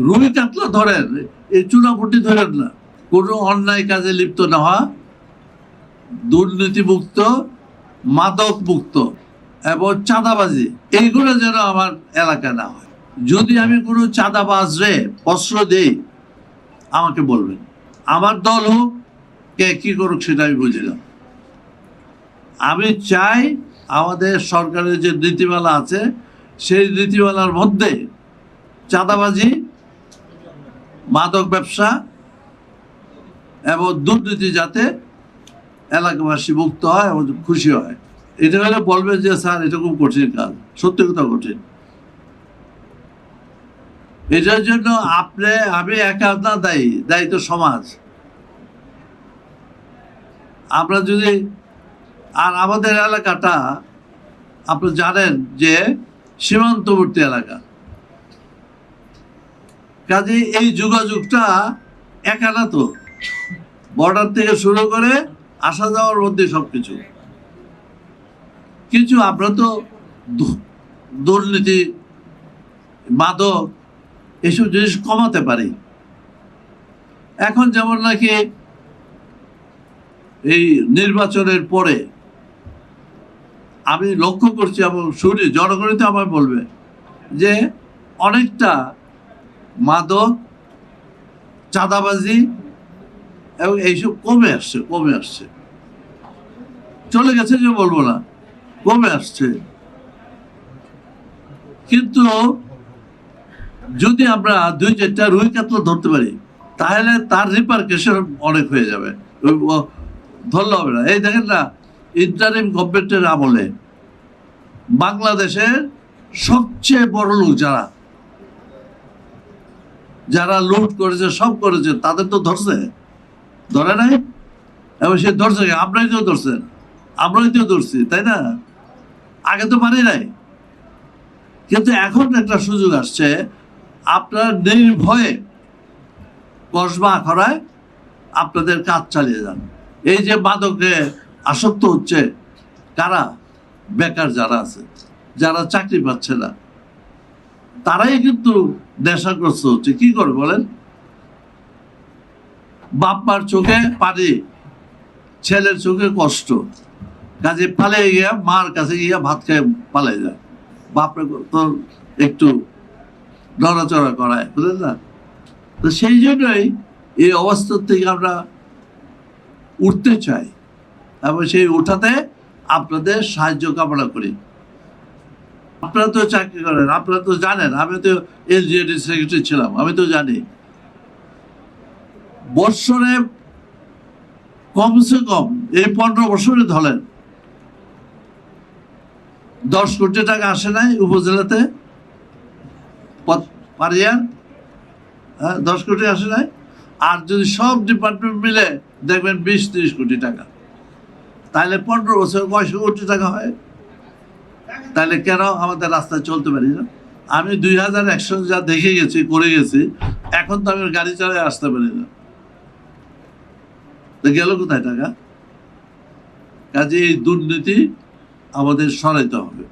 রুই কাতলা ধরেন, এই চুনাপুটি ধরেন না, কোনো অন্যায় কাজে লিপ্ত না হওয়া, দুর্নীতিমুক্ত, মাদক মুক্ত এবং চাঁদাবাজি, এইগুলো যেন আমার এলাকা না হয়। যদি আমি কোনো চাঁদাবাজরে প্রশ্রয় দেই, আমাকে বলবেন। আমার দল হোক, কে কি করুক সেটা আমি বুঝি না। আমি চাই আমাদের সরকারের যে নীতিমালা আছে, সেই নীতিমালার মধ্যে চাঁদাবাজি, মাদক ব্যবসা এবং দুর্নীতি যাতে এলাকাবাসী মুক্ত হয় এবং খুশি হয়। এটা হলে বলবে যে স্যার এটা খুব কঠিন কাজ, সত্যি কথা কঠিন। এটার জন্য আমি একা না দায়ী, দায়ী তো সমাজ। আমরা যদি, আর আমাদের এলাকাটা আপনি জানেন যে সীমান্তবর্তী এলাকা, কাজে এই যোগাযোগটা একা না, তো বর্ডার থেকে শুরু করে আসা যাওয়ার মধ্যে সবকিছু। কিছু আমরা তো দুর্নীতি, মাদক এসব জিনিস কমাতে পারি। এখন যেমন নাকি এই নির্বাচনের পরে আমি লক্ষ্য করছি এবং শুনি, জনগণই তো আমায় বলবে যে অনেকটা মাদক, চাঁদাবাজি এবং এইসব কমে আসছে, চলে গেছে যে বলবো না, কমে আসছে। কিন্তু যদি আমরা 2-4টা রুই কাতলা ধরতে পারি, তাহলে তার রিপারকেশন অনেক হয়ে যাবে, ধরলে হবে না। এই দেখেন না, ইন্টারিম গভর্নমেন্টের আমলে বাংলাদেশের সবচেয়ে বড় লোক যারা লুট করেছে, সব করেছে, তাদের তো ধরে নাই। এবং সে ধরছে, আমরাই তো ধরছেন, আমরাই তো ধরছি, তাই না? আগে তো পারি নাই। কিন্তু এখন একটা সুযোগ আসছে, আপনার নির্ভয়ে কসবা আখড়ায় আপনাদের কাজ চালিয়ে যান। এই যে মাদকে আসক্ত হচ্ছে কারা? বেকার যারা আছে, যারা চাকরি পাচ্ছে না, তারাই কিন্তু নেশাগ্রস্ত হচ্ছে। কি করে বলেন? বাপ মার চোখে পানি, ছেলের চোখে কষ্ট, কাজে পালিয়ে গিয়া মার কাছে গিয়া ভাত খেয়ে পালিয়ে যায়। বাপরে তো একটু নড়াচড়া করায়, বুঝলেন না? তো সেই জন্যই এই অবস্থা থেকে আমরা উঠতে চাই এবং সেই উঠাতে আপনাদের সাহায্য কামনা করি। আপনারা তো চাকরি করেন, আপনারা তো জানেন, আমি তো এলজিইডি সেক্রেটারি ছিলাম, আমি তো জানি বৎসরে কমসে কম এই 15 বছরে ধরেন 10 কোটি টাকা আসে নাই উপজেলাতে, পারিয়া 10 কোটি আসে নাই। আর যদি সব ডিপার্টমেন্ট মিলে দেখবেন 20-30 কোটি টাকা, তাহলে 15 বছর 900 কোটি টাকা হয়। তাহলে কেন আমাদের রাস্তায় চলতে পারি না? আমি 2100 যা দেখে গেছি, করে গেছি, এখন তো আমি গাড়ি চালায় আসতে পারি না। গেল কোথায় টাকা? কাজে এই দুর্নীতি আমাদের সরাইতে হবে।